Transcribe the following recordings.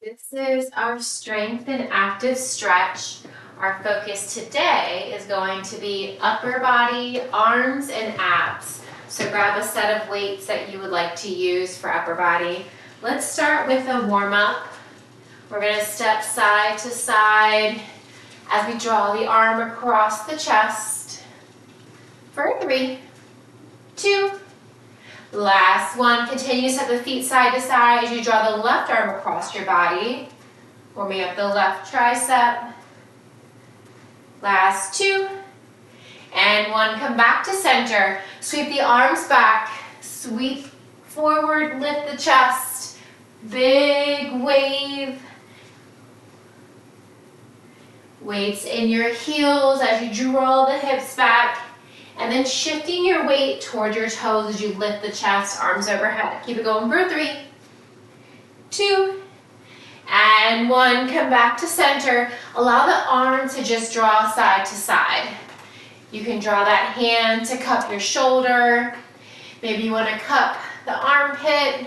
This is our strength and active stretch. Our focus today is going to be upper body, arms, and abs. So grab a set of weights that you would like to use for upper body. Let's start with a warm-up. We're going to step side to side as we draw the arm across the chest. For 3, 2, last one. Continue to step the feet side to side as you draw the left arm across your body. Warming up the left tricep. Last 2. And 1. Come back to center. Sweep the arms back. Sweep forward, lift the chest. Big wave. Weights in your heels as you draw the hips back. And then shifting your weight toward your toes as you lift the chest, arms overhead. Keep it going for 3, 2, and 1. Come back to center. Allow the arm to just draw side to side. You can draw that hand to cup your shoulder. Maybe you want to cup the armpit.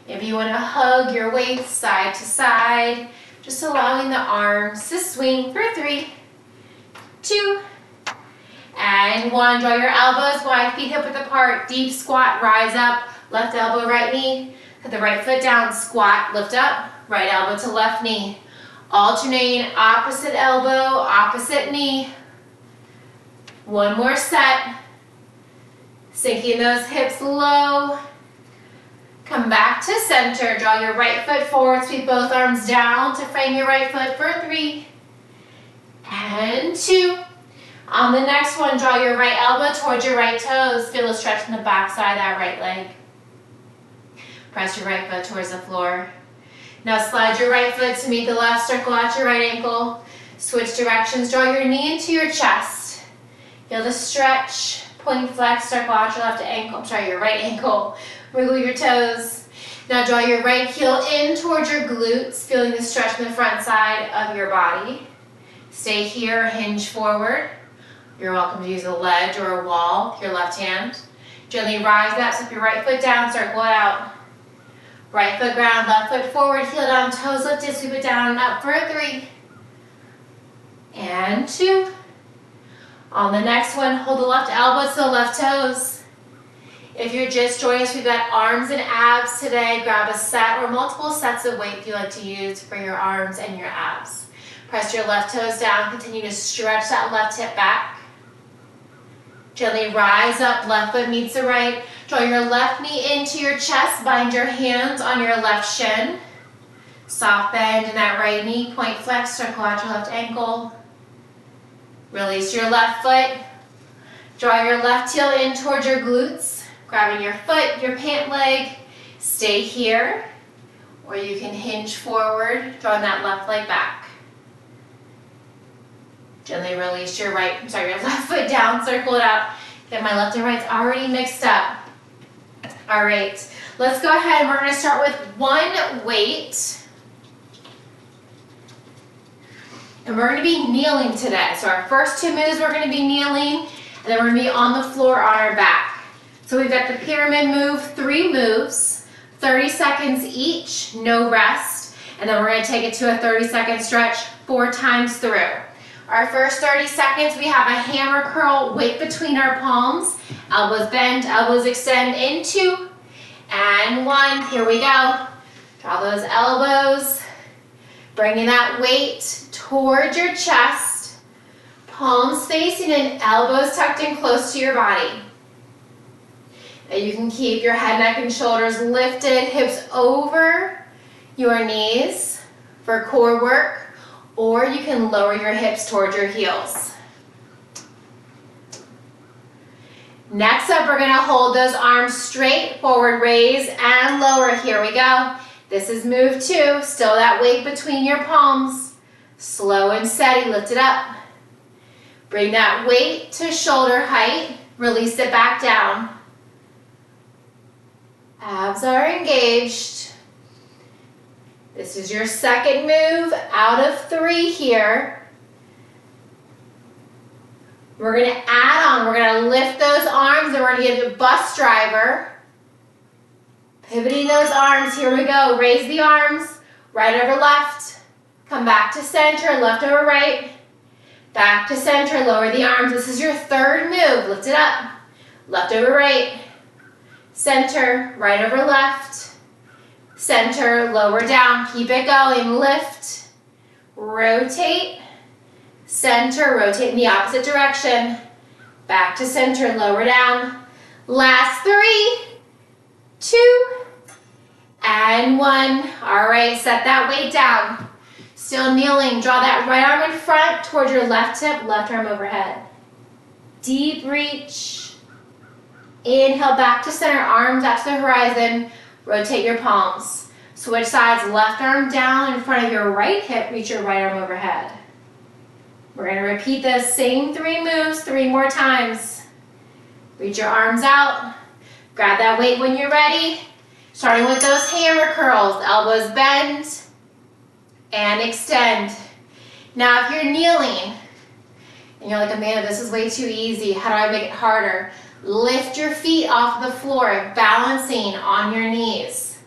Maybe you want to hug your waist side to side. Just allowing the arms to swing for 3, 2, and 1. Draw your elbows wide, feet hip width apart. Deep squat, rise up. Left elbow, right knee. Put the right foot down, squat, lift up. Right elbow to left knee. Alternating opposite elbow, opposite knee. 1 more set. Sinking those hips low. Come back to center. Draw your right foot forward. Sweep both arms down to frame your right foot for 3 and 2. On the next one, draw your right elbow towards your right toes. Feel a stretch in the back side of that right leg. Press your right foot towards the floor. Now slide your right foot to meet the left, circle out your right ankle. Switch directions, draw your knee into your chest. Feel the stretch, point flex, circle out your left ankle, your right ankle. Wiggle your toes. Now draw your right heel in towards your glutes, feeling the stretch in the front side of your body. Stay here, hinge forward. You're welcome to use a ledge or a wall with your left hand. Gently rise up, step your right foot down, circle it out. Right foot ground, left foot forward, heel down, toes lifted, sweep it down and up for 3 and 2. On the next one, hold the left elbow to the left toes. If you're just joining us, we've got arms and abs today. Grab a set or multiple sets of weight you like to use for your arms and your abs. Press your left toes down, continue to stretch that left hip back. Gently rise up, left foot meets the right. Draw your left knee into your chest, bind your hands on your left shin. Soft bend in that right knee, point flex, circle out your left ankle. Release your left foot. Draw your left heel in towards your glutes. Grabbing your foot, your pant leg. Stay here, or you can hinge forward, drawing that left leg back. Gently release your left foot down, circle it out. Get my left and right's already mixed up. All right, let's go ahead and we're gonna start with 1 weight. And we're gonna be kneeling today. So our first 2 moves, we're gonna be kneeling, and then we're gonna be on the floor on our back. So we've got the pyramid move, 3 moves, 30 seconds each, no rest. And then we're gonna take it to a 30-second stretch 4 times through. Our first 30 seconds, we have a hammer curl, weight between our palms, elbows bend, elbows extend in 2 and 1. Here we go. Draw those elbows, bringing that weight towards your chest, palms facing in, elbows tucked in close to your body. Now you can keep your head, neck, and shoulders lifted, hips over your knees for core work. Or you can lower your hips towards your heels. Next up, we're gonna hold those arms straight, forward raise and lower. Here we go. This is move 2. Still that weight between your palms. Slow and steady, lift it up. Bring that weight to shoulder height. Release it back down. Abs are engaged. This is your second move out of 3 here. We're gonna add on, we're gonna lift those arms and we're gonna give a bus driver. Pivoting those arms, here we go. Raise the arms, right over left. Come back to center, left over right. Back to center, lower the arms. This is your third move. Lift it up. Left over right. Center, right over left. Center, lower down. Keep it going. Lift. Rotate. Center, rotate in the opposite direction. Back to center, lower down. Last 3, 2, and 1. All right, set that weight down. Still kneeling, draw that right arm in front towards your left hip, left arm overhead. Deep reach. Inhale back to center, arms out to the horizon. Rotate your palms. Switch sides, left arm down in front of your right hip, reach your right arm overhead. We're going to repeat the same 3 moves 3 more times. Reach your arms out. Grab that weight when you're ready. Starting with those hammer curls, elbows bend and extend. Now if you're kneeling and you're like, Amanda, this is way too easy, how do I make it harder? Lift your feet off the floor, balancing on your knees.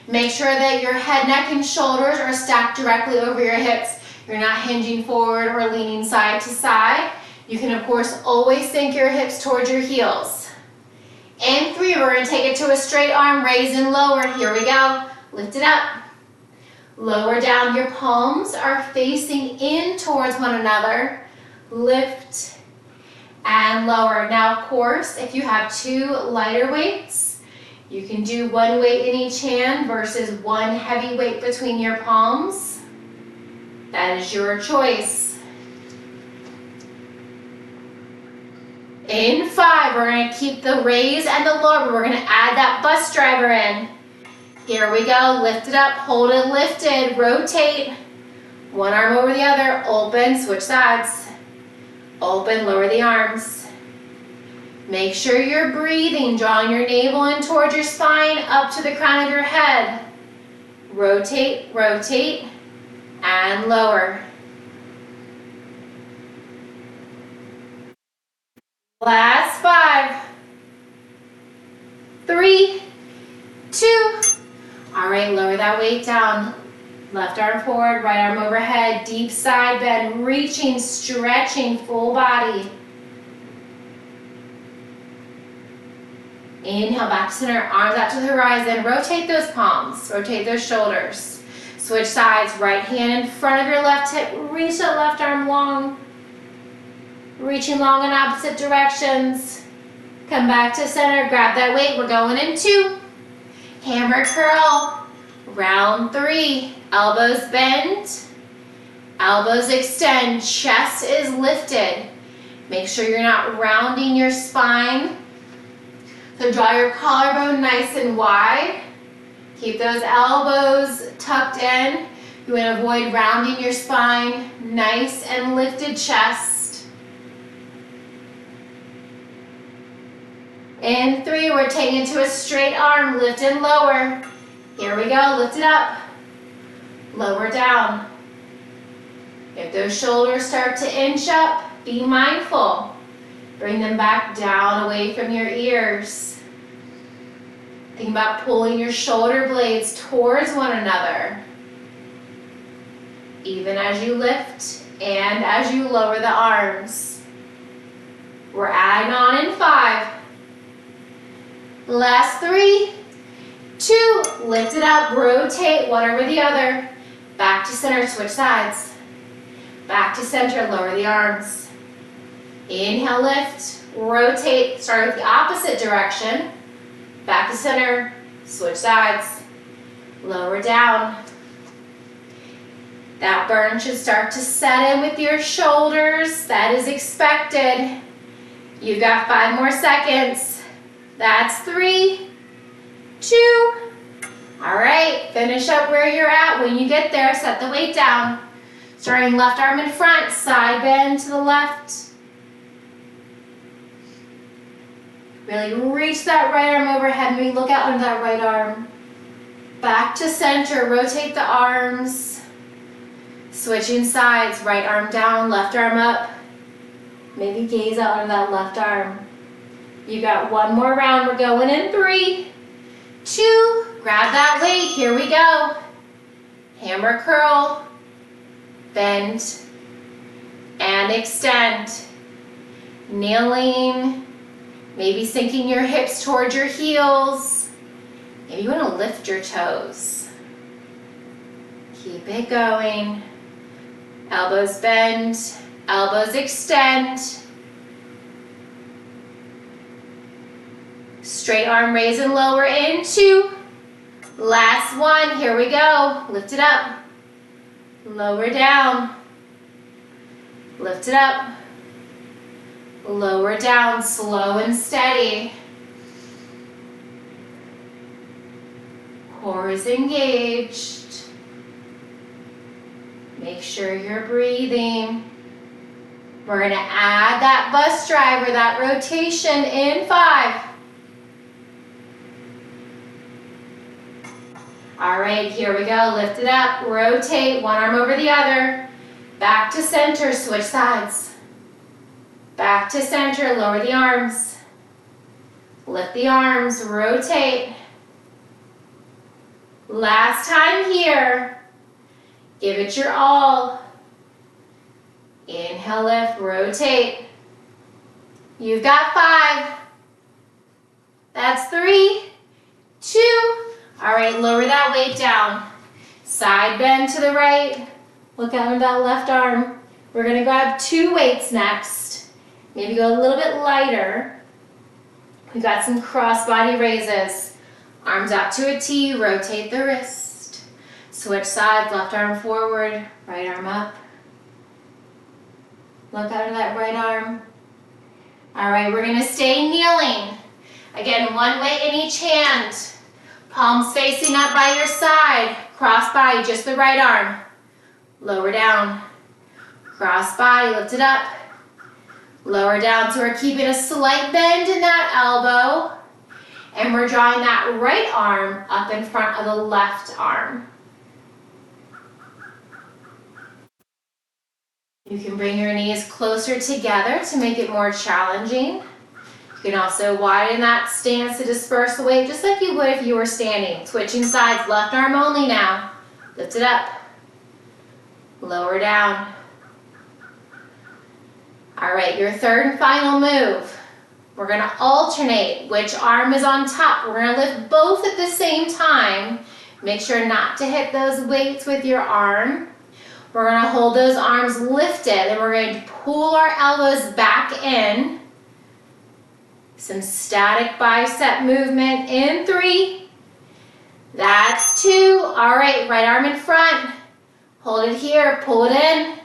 Make sure that your head, neck, and shoulders are stacked directly over your hips. You're not hinging forward or leaning side to side. You can, of course, always sink your hips towards your heels. In 3, we're going to take it to a straight arm, raise and lower. Here we go. Lift it up. Lower down. Your palms are facing in towards one another. Lift and lower. Now, of course, if you have 2 lighter weights, you can do 1 weight in each hand versus 1 heavy weight between your palms. That is your choice. In 5, we're going to keep the raise and the lower, but we're going to add that bus driver in. Here we go. Lift it up, hold it lifted, rotate. 1 arm over the other, open, switch sides. Open, lower the arms. Make sure you're breathing, drawing your navel in towards your spine, up to the crown of your head. Rotate, rotate, and lower. Last 5, 3, 2. All right, lower that weight down. Left arm forward, right arm overhead, deep side bend, reaching, stretching, full body. Inhale, back to center, arms out to the horizon. Rotate those palms, rotate those shoulders. Switch sides, right hand in front of your left hip, reach that left arm long. Reaching long in opposite directions. Come back to center, grab that weight. We're going in 2. Hammer curl. Round 3. Elbows bend. Elbows extend. Chest is lifted. Make sure you're not rounding your spine. So draw your collarbone nice and wide. Keep those elbows tucked in. You want to avoid rounding your spine. Nice and lifted chest. In 3, we're taking it to a straight arm, lift and lower. Here we go, lift it up, lower down. If those shoulders start to inch up, be mindful. Bring them back down away from your ears. Think about pulling your shoulder blades towards one another. Even as you lift and as you lower the arms. We're adding on in 5. Last 3, 2, lift it up, rotate one over the other. Back to center, switch sides. Back to center, lower the arms. Inhale, lift, rotate, start with the opposite direction. Back to center, switch sides. Lower down. That burn should start to set in with your shoulders. That is expected. You've got 5 more seconds. That's 3, 2. All right, finish up where you're at. When you get there, set the weight down. Starting left arm in front, side bend to the left. Really reach that right arm overhead. Maybe look out under that right arm. Back to center, rotate the arms. Switching sides, right arm down, left arm up. Maybe gaze out under that left arm. You got 1 more round. We're going in 3, 2. Grab that weight. Here we go. Hammer curl, bend, and extend. Kneeling, maybe sinking your hips towards your heels. Maybe you want to lift your toes. Keep it going. Elbows bend, elbows extend. Straight arm raise and lower in 2. Last one, here we go. Lift it up. Lower down. Lift it up. Lower down, slow and steady. Core is engaged. Make sure you're breathing. We're gonna add that bus driver, that rotation in 5. All right, here we go. Lift it up, rotate, one arm over the other. Back to center, switch sides. Back to center, lower the arms. Lift the arms, rotate. Last time here. Give it your all. Inhale, lift, rotate. You've got 5. That's 3, 2. All right, lower that weight down. Side bend to the right. Look out on that left arm. We're gonna grab 2 weights next. Maybe go a little bit lighter. We got some cross-body raises. Arms out to a T, rotate the wrist. Switch sides, left arm forward, right arm up. Look out of that right arm. All right, we're gonna stay kneeling. Again, 1 weight in each hand. Palms facing up by your side. Cross body, just the right arm. Lower down. Cross body, lift it up. Lower down, so we're keeping a slight bend in that elbow. And we're drawing that right arm up in front of the left arm. You can bring your knees closer together to make it more challenging. You can also widen that stance to disperse the weight just like you would if you were standing. Switching sides, left arm only now. Lift it up. Lower down. All right, your third and final move. We're gonna alternate which arm is on top. We're gonna lift both at the same time. Make sure not to hit those weights with your arm. We're gonna hold those arms lifted and we're going to pull our elbows back in. Some static bicep movement in 3. That's 2. All right, right arm in front. Hold it here, pull it in.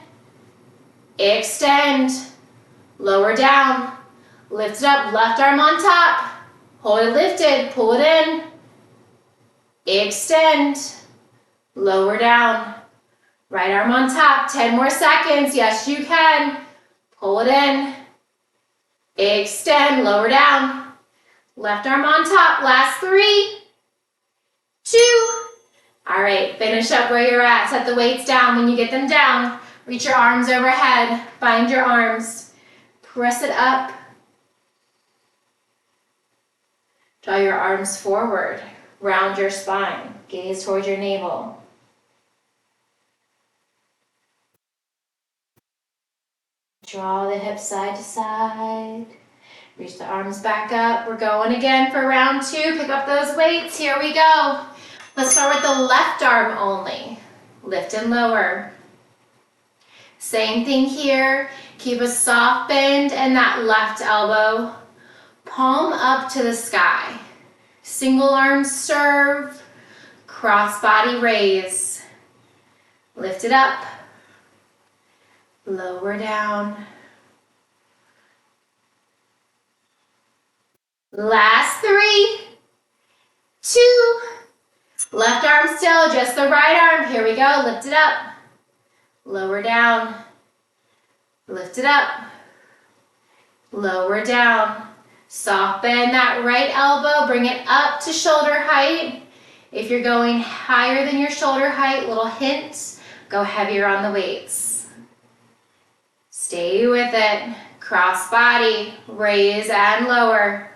Extend. Lower down. Lift it up, left arm on top. Hold it lifted, pull it in. Extend. Lower down. Right arm on top, 10 more seconds. Yes, you can. Pull it in. Extend, lower down. Left arm on top, last 3, 2. All right, finish up where you're at. Set the weights down. When you get them down, reach your arms overhead. Bind your arms. Press it up. Draw your arms forward. Round your spine. Gaze towards your navel. Draw the hips side to side. Reach the arms back up. We're going again for round 2. Pick up those weights. Here we go. Let's start with the left arm only. Lift and lower. Same thing here. Keep a soft bend in that left elbow. Palm up to the sky. Single arm serve. Cross body raise. Lift it up. Lower down. Last 3, 2. Left arm still, just the right arm. Here we go. Lift it up. Lower down. Lift it up. Lower down. Soft bend that right elbow. Bring it up to shoulder height. If you're going higher than your shoulder height, little hint, go heavier on the weights. Stay with it. Cross body, raise and lower.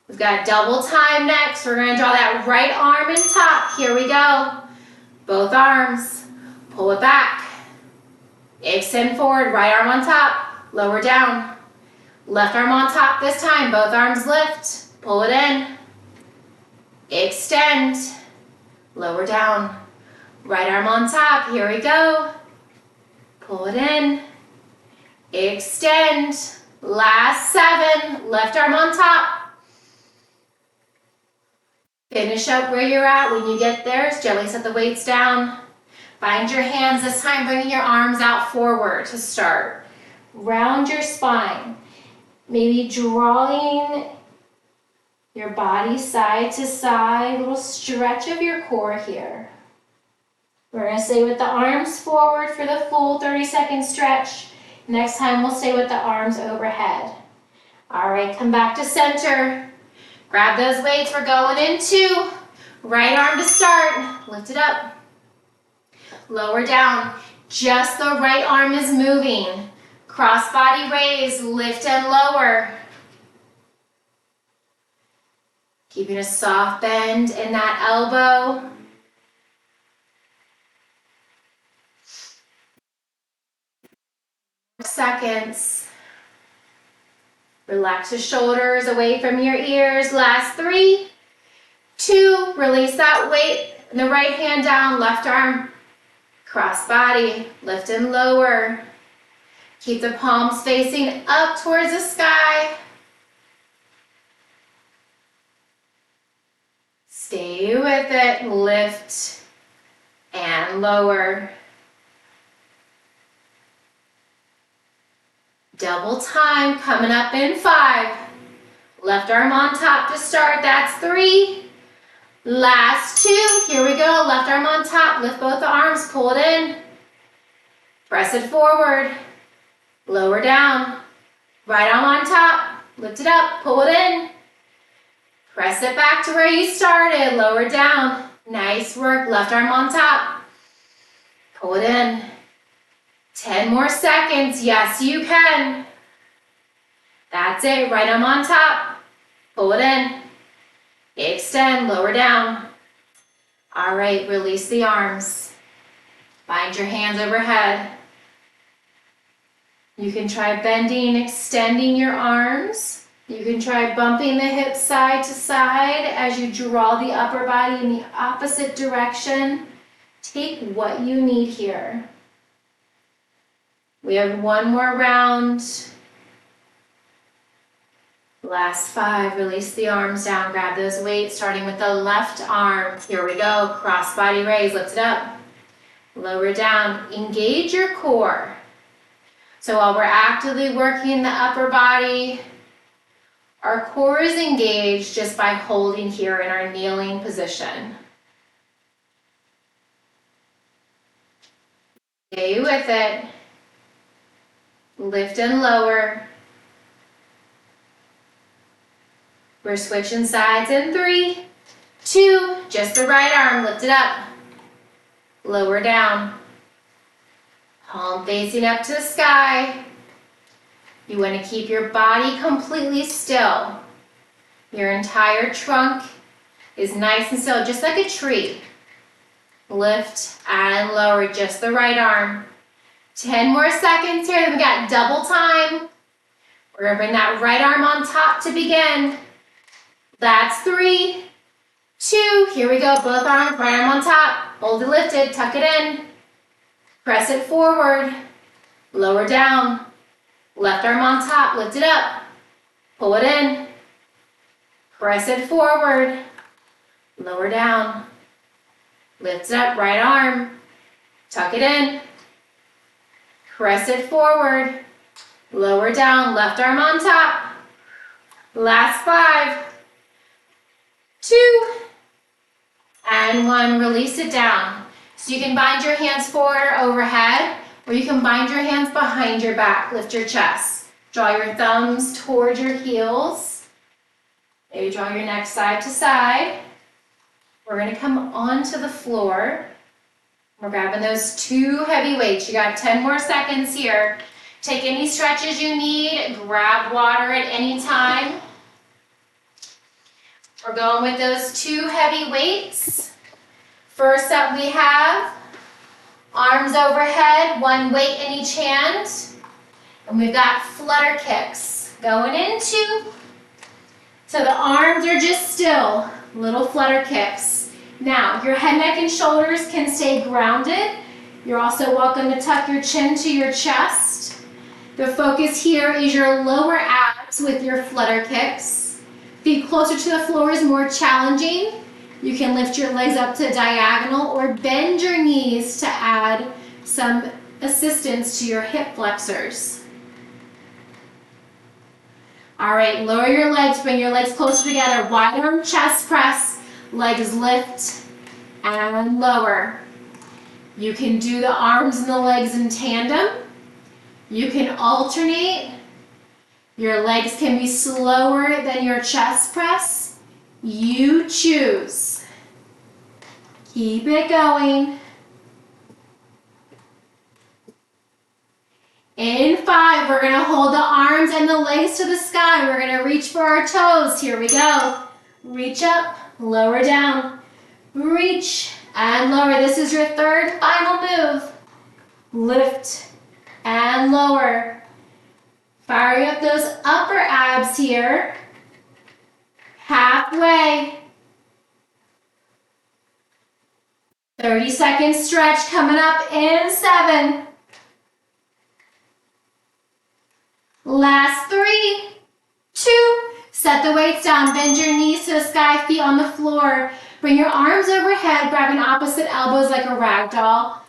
We've got double time next. We're going to draw that right arm in top. Here we go. Both arms, pull it back. Extend forward, right arm on top, lower down. Left arm on top this time, both arms lift, pull it in. Extend, lower down. Right arm on top, here we go. Pull it in. Extend. Last 7, left arm on top. Finish up where you're at. When you get there, gently set the weights down. Find your hands, this time bringing your arms out forward to start. Round your spine. Maybe drawing your body side to side, little stretch of your core here. We're going to stay with the arms forward for the full 30-second stretch. Next time we'll stay with the arms overhead. All right, come back to center. Grab those weights, we're going in 2. Right arm to start, lift it up. Lower down, just the right arm is moving. Cross body raise, lift and lower. Keeping a soft bend in that elbow. Seconds. Relax the shoulders away from your ears. Last 3, 2, release that weight. The right hand down, left arm, cross body, lift and lower. Keep the palms facing up towards the sky. Stay with it, lift and lower. Double time, coming up in 5. Left arm on top to start, that's 3. Last 2, here we go. Left arm on top, lift both the arms, pull it in. Press it forward, lower down. Right arm on top, lift it up, pull it in. Press it back to where you started, lower down. Nice work, left arm on top. Pull it in. 10 more seconds, yes you can. That's it, right arm on top. Pull it in. Extend, lower down. All right, release the arms. Find your hands overhead. You can try bending, extending your arms. You can try bumping the hips side to side as you draw the upper body in the opposite direction. Take what you need here. We have 1 more round. Last 5, release the arms down, grab those weights, starting with the left arm. Here we go, cross body raise, lift it up. Lower down, engage your core. So while we're actively working the upper body, our core is engaged just by holding here in our kneeling position. Stay with it. Lift and lower. We're switching sides in 3, 2, just the right arm, lift it up. Lower down. Palm facing up to the sky. You want to keep your body completely still. Your entire trunk is nice and still, just like a tree. Lift and lower, just the right arm. 10 more seconds here, then we got double time. We're gonna bring that right arm on top to begin. That's 3, 2, here we go, both arms, right arm on top, hold it lifted, tuck it in. Press it forward, lower down. Left arm on top, lift it up, pull it in. Press it forward, lower down. Lift it up, right arm, tuck it in. Press it forward, lower down, left arm on top. Last 5, 2, and 1, release it down. So you can bind your hands forward or overhead, or you can bind your hands behind your back, lift your chest. Draw your thumbs toward your heels. Maybe draw your neck side to side. We're gonna come onto the floor. We're grabbing those 2 heavy weights. You got 10 more seconds here. Take any stretches you need, grab water at any time. We're going with those 2 heavy weights. First up we have arms overhead, one weight in each hand. And we've got flutter kicks going into. So the arms are just still, little flutter kicks. Now, your head, neck, and shoulders can stay grounded. You're also welcome to tuck your chin to your chest. The focus here is your lower abs with your flutter kicks. Feet closer to the floor is more challenging. You can lift your legs up to diagonal or bend your knees to add some assistance to your hip flexors. All right, lower your legs, bring your legs closer together. Wide arm chest press, legs lift and lower. You can do the arms and the legs in tandem. You can alternate. Your legs can be slower than your chest press. You choose. Keep it going. In 5, we're gonna hold the arms and the legs to the sky. We're gonna reach for our toes. Here we go. Reach up, lower down. Reach and lower. This is your third and final move. Lift and lower. Fire up those upper abs here. Halfway. 30-second stretch coming up in 7. Last 3, 2, set the weights down, bend your knees to the sky, feet on the floor. Bring your arms overhead, grabbing opposite elbows like a rag doll.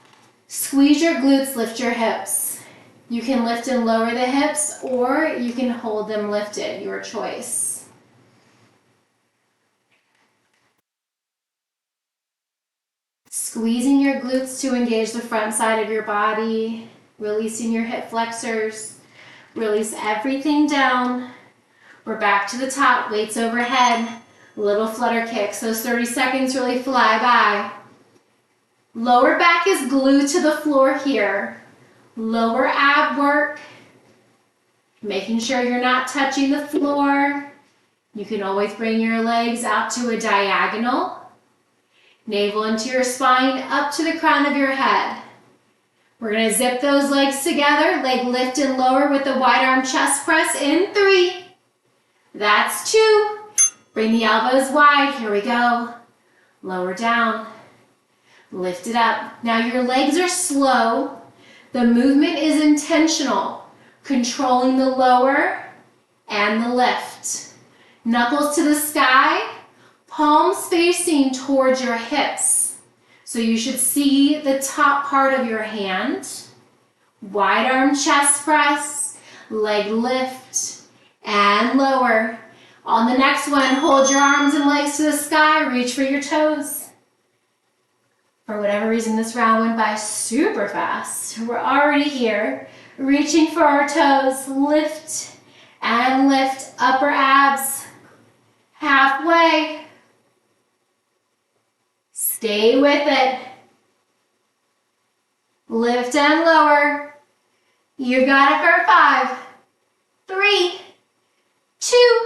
Squeeze your glutes, lift your hips. You can lift and lower the hips, or you can hold them lifted, your choice. Squeezing your glutes to engage the front side of your body, releasing your hip flexors. Release everything down. We're back to the top, weights overhead, little flutter kicks. Those 30 seconds really fly by. Lower back is glued to the floor here. Lower ab work, making sure you're not touching the floor. You can always bring your legs out to a diagonal. Navel into your spine, up to the crown of your head. We're gonna zip those legs together, leg lift and lower with the wide arm chest press in 3. That's 2. Bring the elbows wide, here we go. Lower down, lift it up. Now your legs are slow. The movement is intentional, controlling the lower and the lift. Knuckles to the sky, palms facing towards your hips. So you should see the top part of your hand. Wide arm chest press, leg lift and lower. On the next one, hold your arms and legs to the sky, reach for your toes. For whatever reason, this round went by super fast. We're already here, reaching for our toes, lift and lift, upper abs, halfway. Stay with it. Lift and lower. You got it for 5, 3, 2.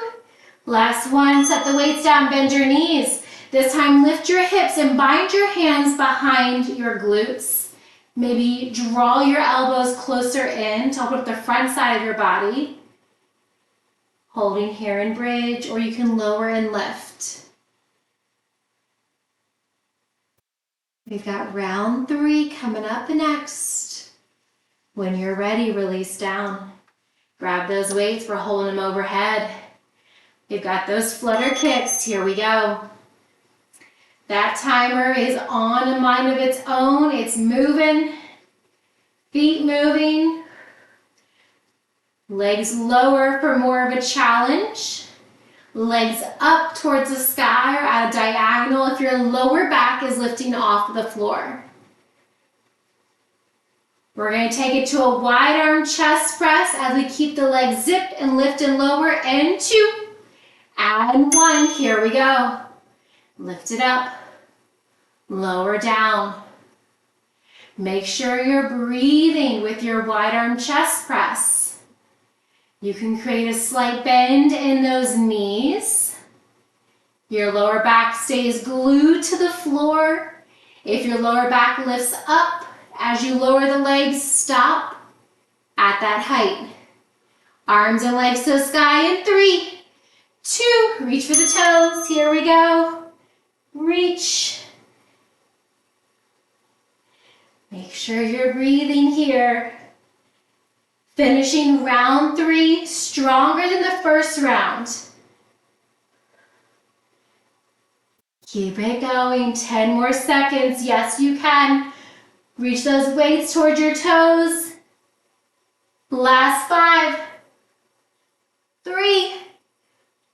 Last one, set the weights down, bend your knees. This time lift your hips and bind your hands behind your glutes. Maybe draw your elbows closer in to help with the front side of your body. Holding here in bridge, or you can lower and lift. We've got round 3 coming up next. When you're ready, release down. Grab those weights, we're holding them overhead. We've got those flutter kicks, here we go. That timer is on a mind of its own, it's moving. Feet moving. Legs lower for more of a challenge. Legs up towards the sky or at a diagonal if your lower back is lifting off the floor. We're going to take it to a wide arm chest press as we keep the legs zipped and lift and lower in 2 and 1. Here we go. Lift it up, lower down. Make sure you're breathing with your wide arm chest press. You can create a slight bend in those knees. Your lower back stays glued to the floor If your lower back lifts up, as you lower the legs, stop at that height. Arms and legs to the sky in 3, 2, reach for the toes. Here we go. Reach. Make sure you're breathing here. Finishing round 3, stronger than the first round. Keep it going, 10 more seconds. Yes, you can. Reach those weights towards your toes. Last 5, 3,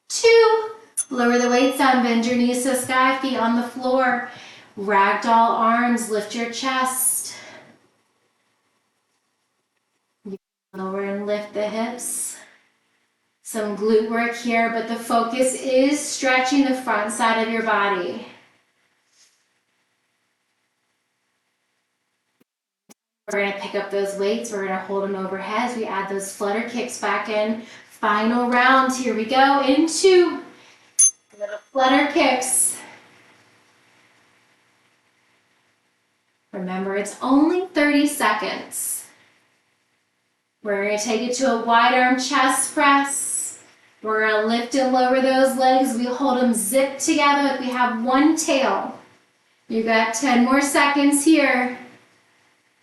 2. Lower the weights down, bend your knees to the sky, feet on the floor. Ragdoll arms, lift your chest. Lower and lift the hips. Some glute work here, but the focus is stretching the front side of your body. We're going to pick up those weights. We're going to hold them overhead as we add those flutter kicks back in. Final round. Here we go. Into little flutter kicks. Remember, it's only 30 seconds. We're going to take it to a wide arm chest press. We're going to lift and lower those legs. We hold them zipped together like we have one tail. You've got 10 more seconds here.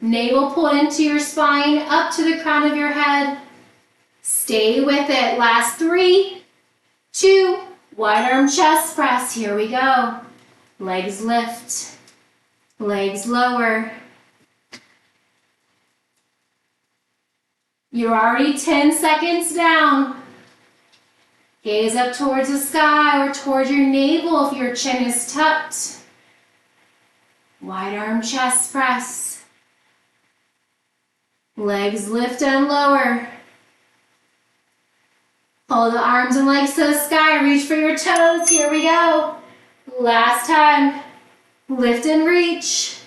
Navel pulled into your spine, up to the crown of your head. Stay with it. Last 3, 2, wide arm chest press. Here we go. Legs lift. Legs lower. You're already 10 seconds down. Gaze up towards the sky or towards your navel if your chin is tucked. Wide arm chest press. Legs lift and lower. Hold the arms and legs to the sky. Reach for your toes. Here we go. Last time. Lift and reach.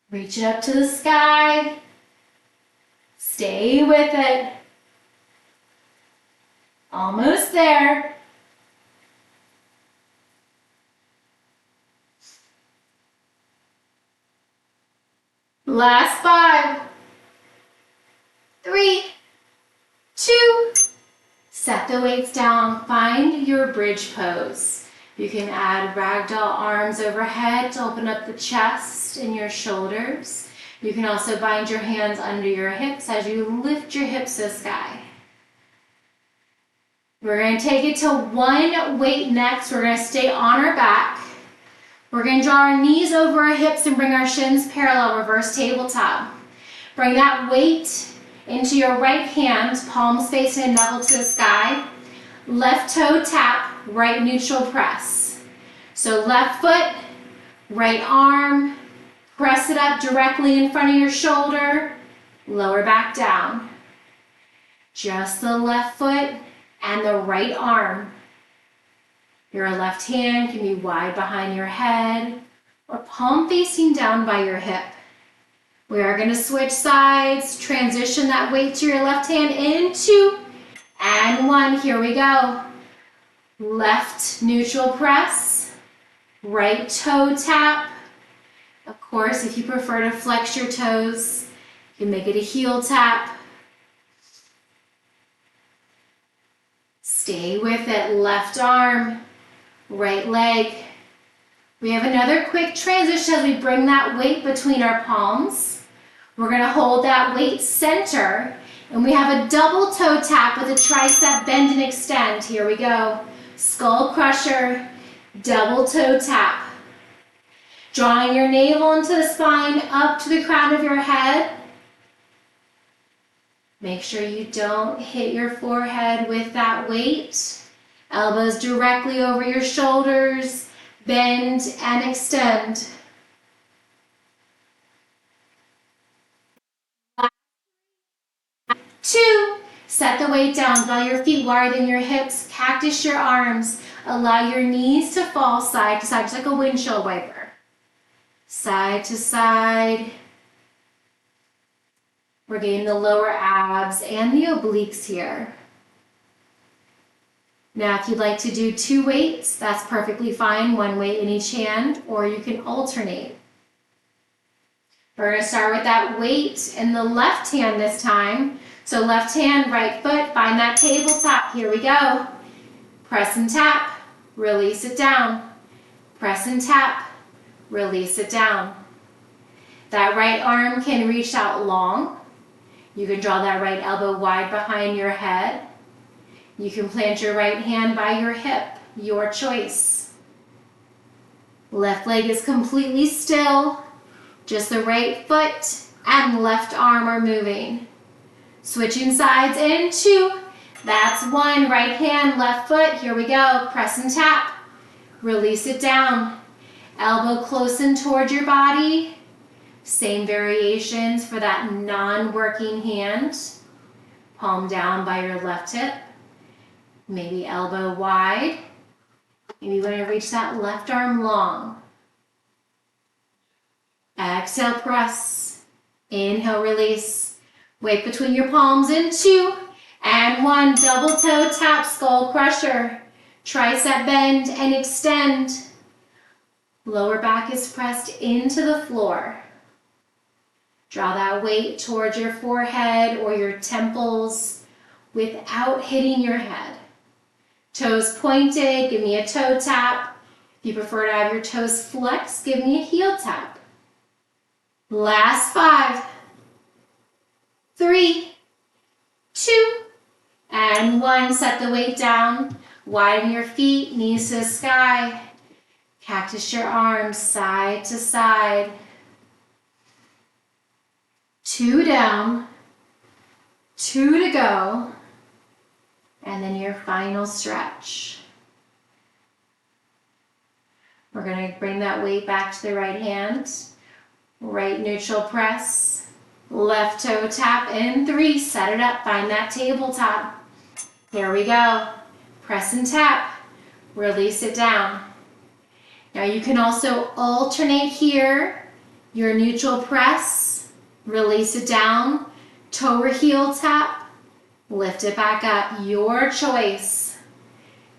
Reach it up to the sky. Stay with it. Almost there. Last 5, 3, 2. Set the weights down. Find your bridge pose. You can add ragdoll arms overhead to open up the chest and your shoulders. You can also bind your hands under your hips as you lift your hips to the sky. We're going to take it to one weight next. We're going to stay on our back. We're going to draw our knees over our hips and bring our shins parallel, reverse tabletop. Bring that weight into your right hand, palms facing and knuckle to the sky. Left toe tap, right neutral press. So left foot, right arm, press it up directly in front of your shoulder, lower back down. Just the left foot and the right arm. Your left hand can be wide behind your head or palm facing down by your hip. We are going to switch sides, transition that weight to your left hand in 2 and 1. Here we go. Left neutral press, right toe tap. Of course, if you prefer to flex your toes, you can make it a heel tap. Stay with it. Left arm, right leg. We have another quick transition as we bring that weight between our palms. We're going to hold that weight center, and we have a double toe tap with a tricep bend and extend. Here we go. Skull crusher, double toe tap. Drawing your navel into the spine, up to the crown of your head. Make sure you don't hit your forehead with that weight. Elbows directly over your shoulders, bend and extend. Two, set the weight down, draw your feet wider than your hips, cactus your arms, allow your knees to fall side to side, just like a windshield wiper. Side to side. We're getting the lower abs and the obliques here. Now, if you'd like to do 2 weights, that's perfectly fine. 1 weight in each hand, or you can alternate. We're going to start with that weight in the left hand this time. So left hand, right foot, find that tabletop. Here we go. Press and tap, release it down. Press and tap, release it down. That right arm can reach out long. You can draw that right elbow wide behind your head. You can plant your right hand by your hip, your choice. Left leg is completely still. Just the right foot and left arm are moving. Switching sides in 2. That's 1. Right hand, left foot. Here we go. Press and tap. Release it down. Elbow close in toward your body. Same variations for that non-working hand. Palm down by your left hip. Maybe elbow wide. Maybe you want to reach that left arm long. Exhale, press. Inhale, release. Weight between your palms in 2 and 1. Double toe tap, skull crusher. Tricep bend and extend. Lower back is pressed into the floor. Draw that weight towards your forehead or your temples without hitting your head. Toes pointed, give me a toe tap. If you prefer to have your toes flexed, give me a heel tap. Last 5, 3, 2, and 1. Set the weight down. Widen your feet, knees to the sky. Cactus your arms side to side. 2 down, 2 to go, and then your final stretch. We're going to bring that weight back to the right hand. Right neutral press, left toe tap in 3, set it up, find that tabletop. Here we go. Press and tap, release it down. Now you can also alternate here, your neutral press, release it down, toe or heel tap, lift it back up, your choice.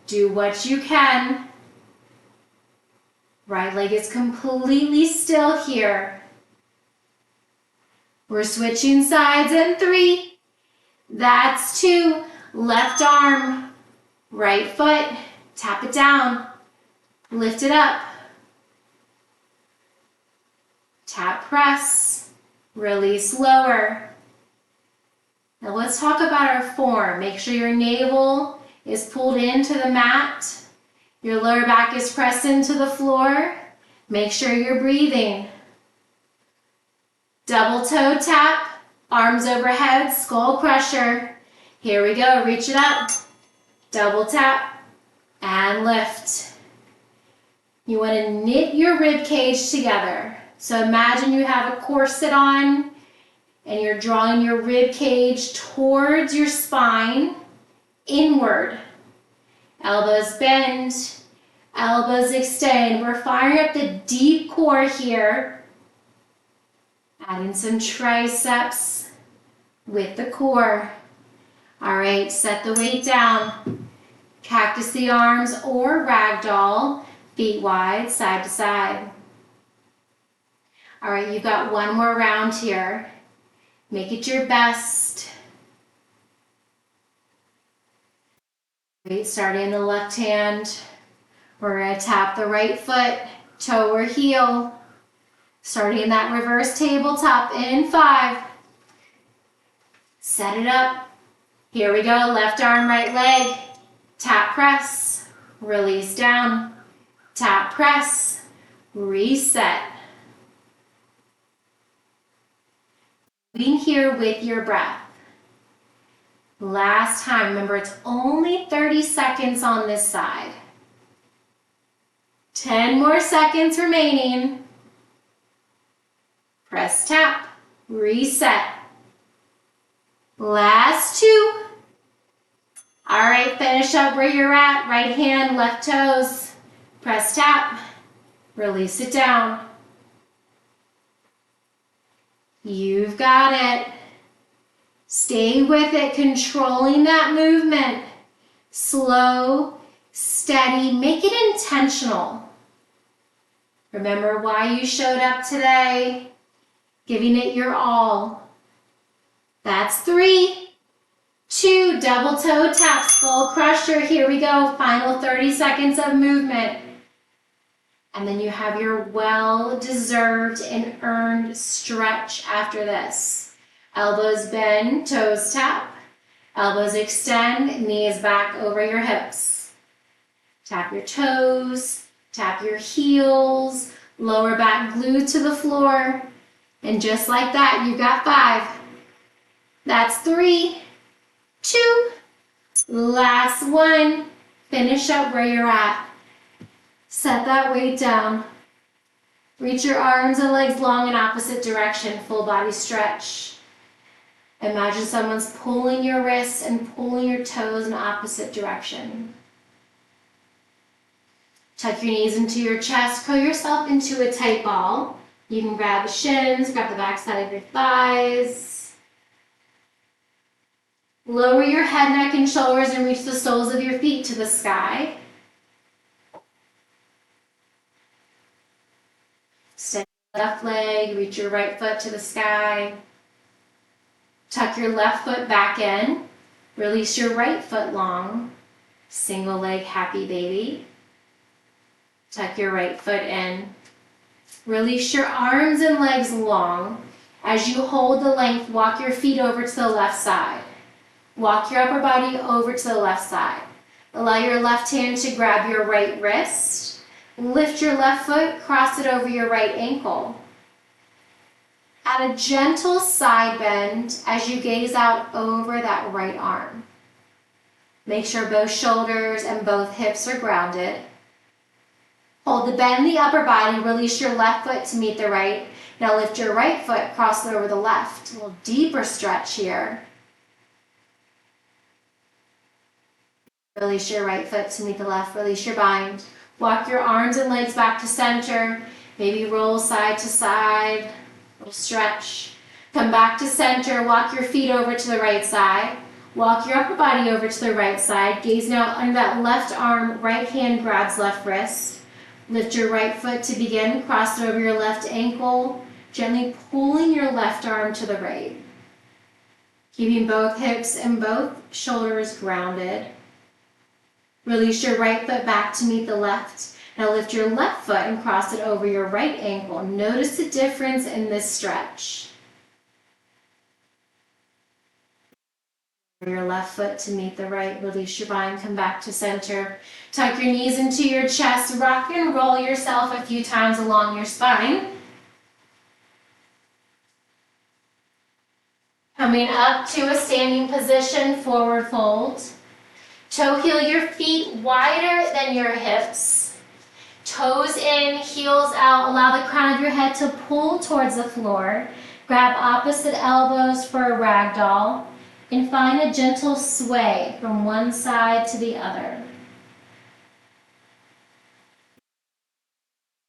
Do what you can. Right leg is completely still here. We're switching sides in 3. That's 2. Left arm, right foot, tap it down, lift it up. Tap, press, release, lower. Now let's talk about our form. Make sure your navel is pulled into the mat. Your lower back is pressed into the floor. Make sure you're breathing. Double toe tap, arms overhead, skull crusher. Here we go, reach it up. Double tap and lift. You want to knit your rib cage together. So imagine you have a corset on and you're drawing your rib cage towards your spine, inward. Elbows bend, elbows extend. We're firing up the deep core here. Adding some triceps with the core. All right, set the weight down. Cactus the arms or ragdoll, feet wide, side to side. All right, you've got 1 more round here. Make it your best. Great, starting in the left hand. We're gonna tap the right foot, toe or heel. Starting in that reverse tabletop in 5. Set it up. Here we go, left arm, right leg. Tap, press, release down. Tap, press, reset. Being here with your breath. Last time, remember it's only 30 seconds on this side. 10 more seconds remaining. Press, tap, reset. Last 2. All right, finish up where you're at. Right hand, left toes. Press, tap, release it down. You've got it. Stay with it, controlling that movement. Slow, steady, make it intentional. Remember why you showed up today, giving it your all. That's 3, 2, double toe tap, skull crusher. Here we go, final 30 seconds of movement. And then you have your well-deserved and earned stretch after this. Elbows bend, toes tap. Elbows extend, knees back over your hips. Tap your toes, tap your heels, lower back glued to the floor. And just like that, you've got 5. That's 3, 2, last 1. Finish up where you're at. Set that weight down. Reach your arms and legs long in opposite direction, full body stretch. Imagine someone's pulling your wrists and pulling your toes in opposite direction. Tuck your knees into your chest, curl yourself into a tight ball. You can grab the shins, grab the back side of your thighs. Lower your head, neck, and shoulders and reach the soles of your feet to the sky. Steady left leg, reach your right foot to the sky. Tuck your left foot back in. Release your right foot long. Single leg happy baby. Tuck your right foot in. Release your arms and legs long. As you hold the length, walk your feet over to the left side. Walk your upper body over to the left side. Allow your left hand to grab your right wrist. Lift your left foot, cross it over your right ankle. Add a gentle side bend as you gaze out over that right arm. Make sure both shoulders and both hips are grounded. Hold the bend in the upper body, release your left foot to meet the right. Now lift your right foot, cross it over the left. A little deeper stretch here. Release your right foot to meet the left, release your bind. Walk your arms and legs back to center. Maybe roll side to side. Little stretch. Come back to center. Walk your feet over to the right side. Walk your upper body over to the right side. Gaze now under that left arm. Right hand grabs left wrist. Lift your right foot to begin. Cross it over your left ankle. Gently pulling your left arm to the right. Keeping both hips and both shoulders grounded. Release your right foot back to meet the left. Now lift your left foot and cross it over your right ankle. Notice the difference in this stretch. Your left foot to meet the right. Release your bind, come back to center. Tuck your knees into your chest. Rock and roll yourself a few times along your spine. Coming up to a standing position, forward fold. Toe heel your feet wider than your hips. Toes in, heels out. Allow the crown of your head to pull towards the floor. Grab opposite elbows for a ragdoll. And find a gentle sway from one side to the other.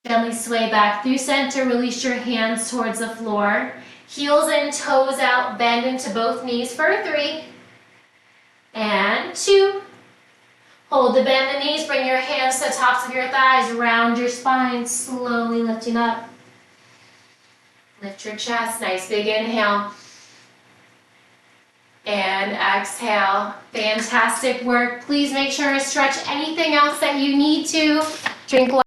Gently sway back through center. Release your hands towards the floor. Heels in, toes out. Bend into both knees for 3. And 2. Hold the bend the knees. Bring your hands to the tops of your thighs. Round your spine. Slowly lifting up. Lift your chest. Nice big inhale. And exhale. Fantastic work. Please make sure to stretch anything else that you need to. Drink water.